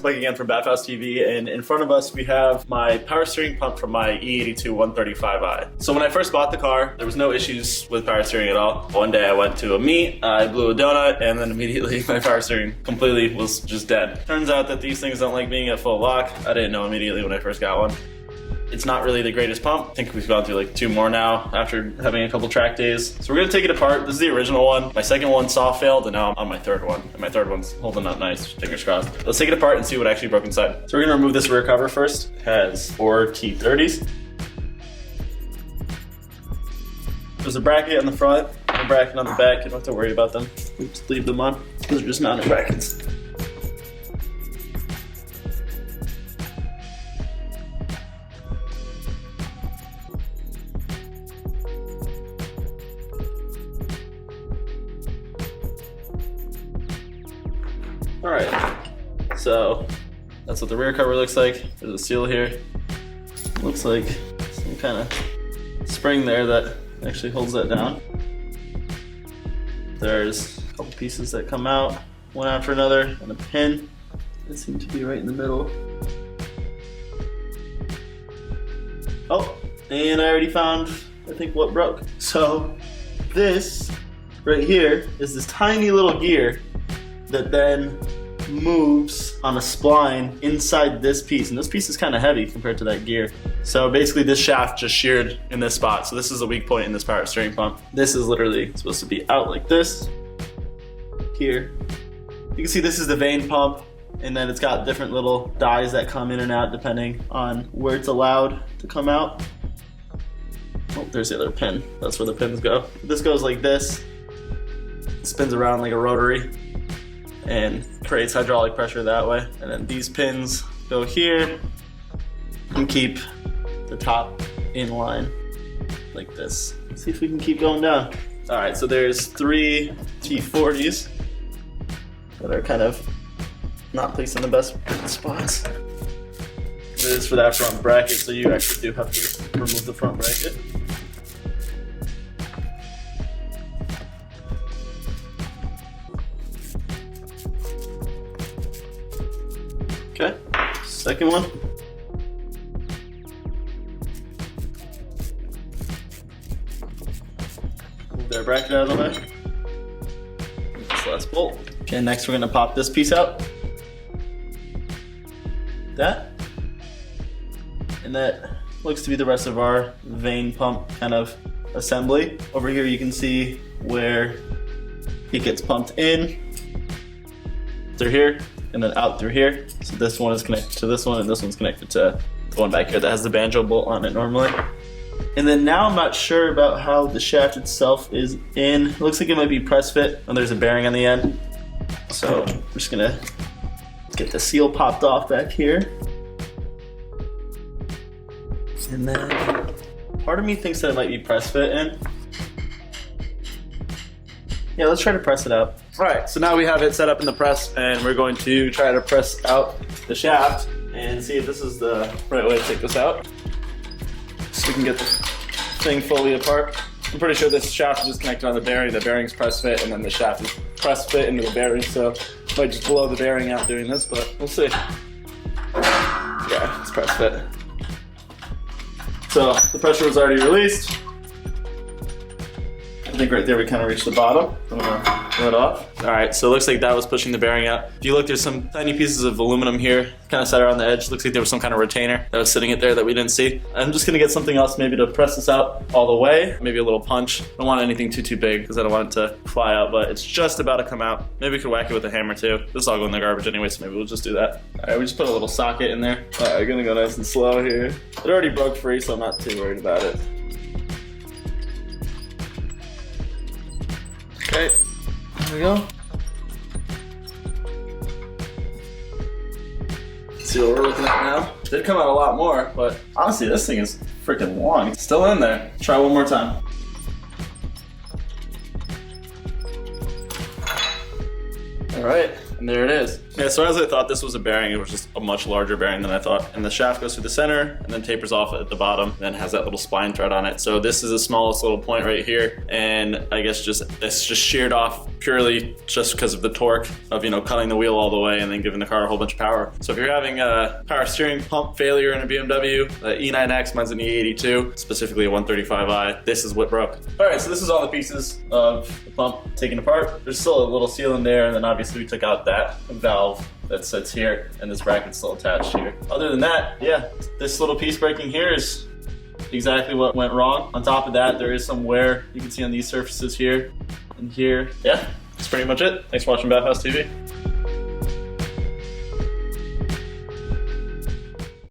Mike again from BavhausTV, and in front of us we have my power steering pump from my E82 N55. So when I first bought the car, there was no issues with power steering at all. One day I went to a meet, I blew a donut, and then immediately my power steering completely was just dead. Turns out that these things don't like being at full lock. I didn't know immediately when I first got one. It's not really the greatest pump. I think we've gone through like 2 more now after having a couple track days. So we're gonna take it apart. This is the original one. My second one soft failed, and now I'm on my third one. And my third one's holding up nice, fingers crossed. Let's take it apart and see what actually broke inside. So we're gonna remove this rear cover first. It has 4 T30s. There's a bracket on the front, a bracket on the back. You don't have to worry about them. We just leave them on. Those are just mounted brackets. Alright, so that's what the rear cover looks like. There's a seal here. Looks like some kind of spring there that actually holds that down. There's a couple pieces that come out, one after another, and a pin that seems to be right in the middle. Oh, and I already found, I think, what broke. So this right here is this tiny little gear that then moves on a spline inside this piece, and this piece is kind of heavy compared to that gear. So basically this shaft just sheared in this spot, so this is a weak point in this power steering pump. This is literally supposed to be out like this here. You can see this is the Vane pump, and then it's got different little dies that come in and out depending on where it's allowed to come out. Oh, there's the other pin. That's where the pins go. This goes like this. It spins around like a rotary and creates hydraulic pressure that way. And then these pins go here and keep the top in line like this. Let's see if we can keep going down. All right, so there's 3 T40s that are kind of not placed in the best spots. This is for that front bracket, so you actually do have to remove the front bracket. Okay, second one. Move that bracket out of the way. This last bolt. Okay, next we're gonna pop this piece out. That. And that looks to be the rest of our Vane pump kind of assembly. Over here you can see where it gets pumped in through here and then out through here. So this one is connected to this one, and this one's connected to the one back here that has the banjo bolt on it normally. And then now I'm not sure about how the shaft itself is in. It looks like it might be press fit, and there's a bearing on the end. So I'm just gonna get the seal popped off back here. And then part of me thinks that it might be press fit in. Yeah, let's try to press it out. All right, so now we have it set up in the press, and we're going to try to press out the shaft and see if this is the right way to take this out, so we can get the thing fully apart. I'm pretty sure this shaft is just connected on the bearing. The bearing's press fit, and then the shaft is press fit into the bearing, so I might just blow the bearing out doing this, but we'll see. Yeah, it's press fit. So the pressure was already released. I think right there we kind of reached the bottom. I'm gonna let off. All right, so it looks like that was pushing the bearing out. If you look, there's some tiny pieces of aluminum here, kind of set around the edge. Looks like there was some kind of retainer that was sitting it there that we didn't see. I'm just gonna get something else maybe to press this out all the way. Maybe a little punch. I don't want anything too big because I don't want it to fly out, but it's just about to come out. Maybe we could whack it with a hammer too. This will all go in the garbage anyway, so maybe we'll just do that. All right, we just put a little socket in there. All right, we're gonna go nice and slow here. It already broke free, so I'm not too worried about it. Okay, there we go. See what we're looking at now. It did come out a lot more, but honestly, this thing is freaking long. It's still in there. Try one more time. All right, and there it is. Yeah, so as I thought this was a bearing, it was just a much larger bearing than I thought. And the shaft goes through the center and then tapers off at the bottom, then has that little spline thread on it. So this is the smallest little point right here. And I guess it's just sheared off purely just because of the torque of, cutting the wheel all the way and then giving the car a whole bunch of power. So if you're having a power steering pump failure in a BMW, E9X, mine's an E82, specifically a 135i, this is what broke. All right, so this is all the pieces of the pump taken apart. There's still a little seal in there, and then obviously we took out that valve that sits here, and this bracket's still attached here. Other than that, yeah, this little piece breaking here is exactly what went wrong. On top of that, there is some wear you can see on these surfaces here and here. Yeah, that's pretty much it. Thanks for watching BavhausTV.